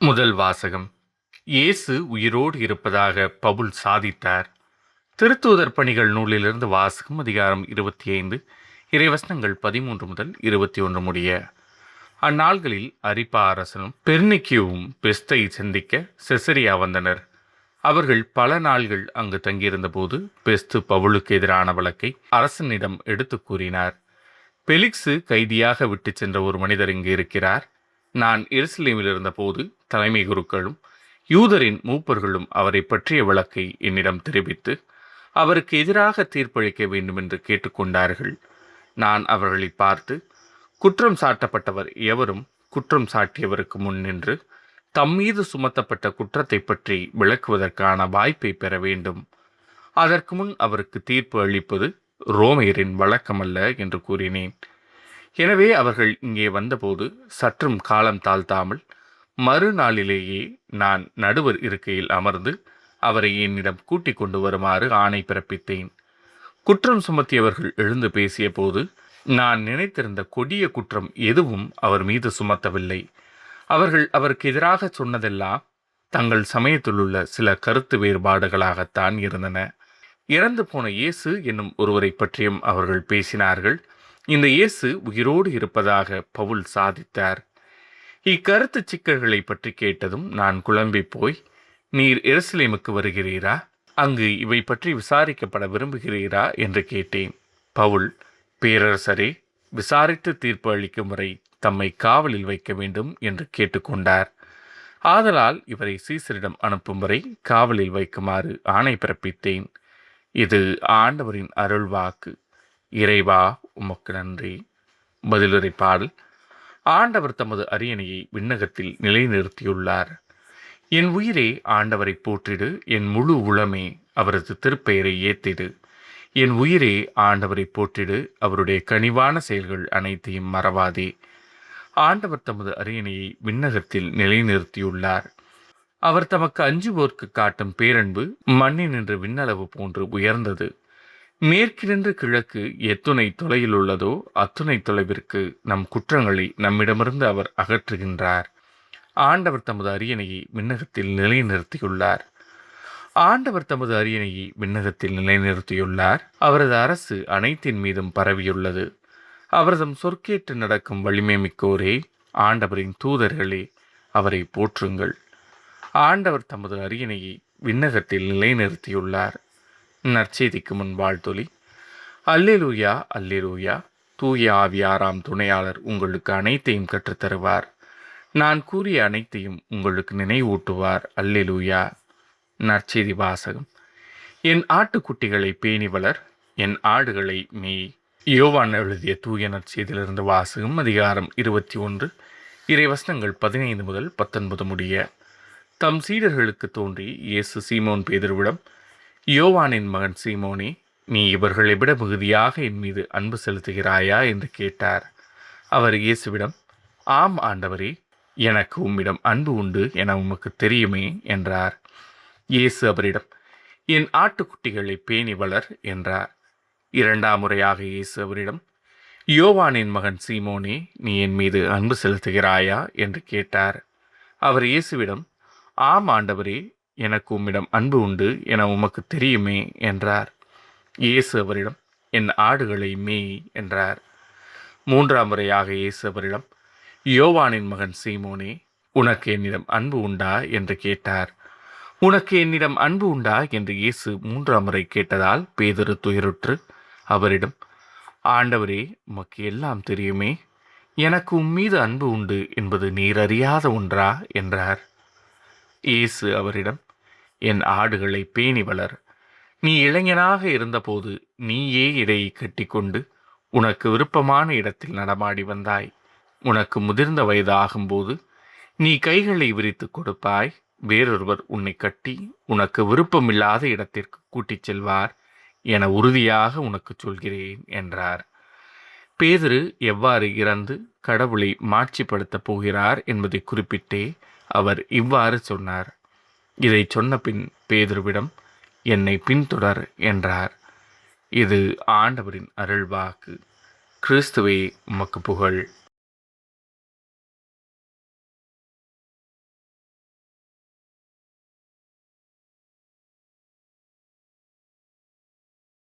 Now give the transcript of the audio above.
முதல் வாசகம். இயேசு உயிரோடு இருப்பதாக பவுல் சாதித்தார். திருத்தூதர் பணிகள் நூலிலிருந்து வாசகம். அதிகாரம் 25, இறைவசனங்கள் 13 முதல் 21 முடிய. அந்நாள்களில் அரிப்பா அரசனும் பெர்னிக்கியுவும் பெஸ்தை சந்திக்க செசரியா வந்தனர். அவர்கள் பல நாள்கள் அங்கு தங்கியிருந்த போது பெஸ்து பவுலுக்கு எதிரான வழக்கை அரசனிடம் எடுத்து கூறினார். பெலிக்ஸு கைதியாக விட்டு சென்ற ஒரு மனிதர் இங்கு இருக்கிறார். நான் எருசலேமில் இருந்தபோது தலைமை குருக்களும் யூதரின் மூப்பர்களும் அவரை பற்றிய வழக்கை என்னிடம் தெரிவித்து அவருக்கு எதிராக தீர்ப்பளிக்க வேண்டும் என்று கேட்டுக்கொண்டார்கள். நான் அவர்களை பார்த்து, குற்றம் சாட்டப்பட்டவர் எவரும் குற்றம் சாட்டியவருக்கு முன் நின்று தம் மீது சுமத்தப்பட்ட குற்றத்தை பற்றி விளக்குவதற்கான வாய்ப்பை பெற வேண்டும். அதற்கு முன் அவருக்கு தீர்ப்பு அளிப்பது ரோமையரின் வழக்கமல்ல என்று கூறினேன். எனவே அவர்கள் இங்கே வந்தபோது சற்றும் காலம் தாழ்த்தாமல் மறுநாளிலேயே நான் நடுவர் இருக்கையில் அமர்ந்து அவரை என்னிடம் கூட்டிக் கொண்டு வருமாறு ஆணை பிறப்பித்தேன். குற்றம் சுமத்தியவர்கள் எழுந்து பேசிய போது நான் நினைத்திருந்த கொடிய குற்றம் எதுவும் அவர் மீது சுமத்தவில்லை. அவர்கள் அவருக்கு எதிராக சொன்னதெல்லாம் தங்கள் சமயத்திலுள்ள சில கருத்து வேறுபாடுகளாகத்தான் இருந்தன. இறந்து போன இயேசு என்னும் ஒருவரை பற்றியும் அவர்கள் பேசினார்கள். இந்த இயேசு உயிரோடு இருப்பதாக பவுல் சாதித்தார். இக்கருத்து சிக்கல்களை பற்றி கேட்டதும் நான் குழம்பி போய், நீர் எருசலேமுக்கு வருகிறீரா? அங்கு இவை பற்றி விசாரிக்கப்பட விரும்புகிறீரா என்று கேட்டேன். பவுல், பேரரசரே, விசாரித்து தீர்ப்பு அளிக்கும் வரை தம்மை காவலில் வைக்க வேண்டும் என்று கேட்டுக்கொண்டார். ஆதலால் இவரை சீசரிடம் அனுப்பும் வரை காவலில் வைக்குமாறு ஆணை பிறப்பித்தேன். இது ஆண்டவரின் அருள்வாக்கு. இறைவா, உமக்கு நன்றி. பதிலுரை பாடல். ஆண்டவர் தமது அரியணையை விண்ணகத்தில் நிலைநிறுத்தியுள்ளார். என் உயிரே ஆண்டவரை போற்றிடு, என் முழு உளமே அவரது திருப்பெயரை ஏத்திடு. என் உயிரே ஆண்டவரை போற்றிடு, அவருடைய கனிவான செயல்கள் அனைத்தையும் மறவாதே. ஆண்டவர் தமது அரியணையை விண்ணகத்தில் நிலைநிறுத்தியுள்ளார். அவர் தமக்கு அஞ்சுவோர்க்கு காட்டும் பேரன்பு மண்ணினின்று விண்ணளவு போன்று உயர்ந்தது. மேற்கினின்று கிழக்கு எத்துணை தொலையில் உள்ளதோ அத்துணை தொலைவிற்கு நம் குற்றங்களை நம்மிடமிருந்து அவர் அகற்றுகின்றார். ஆண்டவர் தமது அரியணையை விண்ணகத்தில் நிலைநிறுத்தியுள்ளார். ஆண்டவர் தமது அரியணையை விண்ணகத்தில் நிலைநிறுத்தியுள்ளார். அவரது அரசு அனைத்தின் மீதும் பரவியுள்ளது. அவரதும் சொற்கேட்டு நடக்கும் வலிமை மிக்கோரே, ஆண்டவரின் தூதர்களே, அவரை போற்றுங்கள். ஆண்டவர் தமது அரியணையை விண்ணகத்தில் நிலைநிறுத்தியுள்ளார். நற்செய்திக்கு முன் வாழ்த்தொலி. அல்லேலூயா, அல்லேலூயா. தூய ஆவியாராம் துணையாளர் உங்களுக்கு அனைத்தையும் கற்றுத்தருவார். நான் கூறிய அனைத்தையும் உங்களுக்கு நினைவூட்டுவார். அல்லேலூயா. நற்செய்தி வாசகம். என் ஆட்டுக்குட்டிகளை பேணி வளர், என் ஆடுகளை மேய். யோவான் எழுதிய தூய நற்செய்தியிலிருந்து வாசகம். அதிகாரம் 21, இறைவசனங்கள் 15 முதல் 19 முடிய. தம் சீடர்களுக்கு தோன்றி இயேசு சீமோன் பேதுருவிடம், யோவானின் மகன் சீமோனே, நீ இவர்களை விட மிகுதியாக என் மீது அன்பு செலுத்துகிறாயா என்று கேட்டார். அவர் இயேசுவிடம், ஆம் ஆண்டவரே, எனக்கு உம்மிடம் அன்பு உண்டு என உமக்கு தெரியுமே என்றார். இயேசு அவரிடம், என் ஆட்டுக்குட்டிகளை பேணி வளர் என்றார். இரண்டாம் முறையாக இயேசு அவரிடம், யோவானின் மகன் சீமோனே, நீ என் மீது அன்பு செலுத்துகிறாயா என்று கேட்டார். அவர் இயேசுவிடம், ஆம் ஆண்டவரே, எனக்கு உம்மிடம் அன்பு உண்டு என உமக்கு தெரியுமே என்றார். இயேசு அவரிடம், என் ஆடுகளை மேய் என்றார். மூன்றாம் முறையாக இயேசு அவரிடம், யோவானின் மகன் சீமோனே, உனக்கு என்னிடம் அன்பு உண்டா என்று கேட்டார். உனக்கு என்னிடம் அன்பு உண்டா என்று இயேசு மூன்றாம் முறை கேட்டதால் பேதுரு துயருற்று அவரிடம், ஆண்டவரே, உமக்கு எல்லாம் தெரியுமே, எனக்கு உம்மீது அன்பு உண்டு என்பது நீர் அறியாத ஒன்றா என்றார். இயேசு அவரிடம், என் ஆடுகளை பேணி வளர். நீ இளைஞனாக இருந்தபோது நீயே இடையை கட்டிக்கொண்டு உனக்கு விருப்பமான இடத்தில் நடமாடி வந்தாய். உனக்கு முதிர்ந்த வயது ஆகும்போது நீ கைகளை விரித்து கொடுப்பாய். வேறொருவர் உன்னை கட்டி உனக்கு விருப்பமில்லாத இடத்திற்கு கூட்டிச் செல்வார் என உறுதியாக உனக்கு சொல்கிறேன் என்றார். பேதுரு எவ்வாறு இறந்து கடவுளை மாட்சிப்படுத்தப் போகிறார் என்பதை குறிப்பிட்டே அவர் இவ்வாறு சொன்னார். இதை சொன்ன பின் பேதுருவிடம், என்னை பின்தொடர் என்றார். இது ஆண்டவரின் அருள்வாக்கு. கிறிஸ்துவே, உமக்கு புகழ்.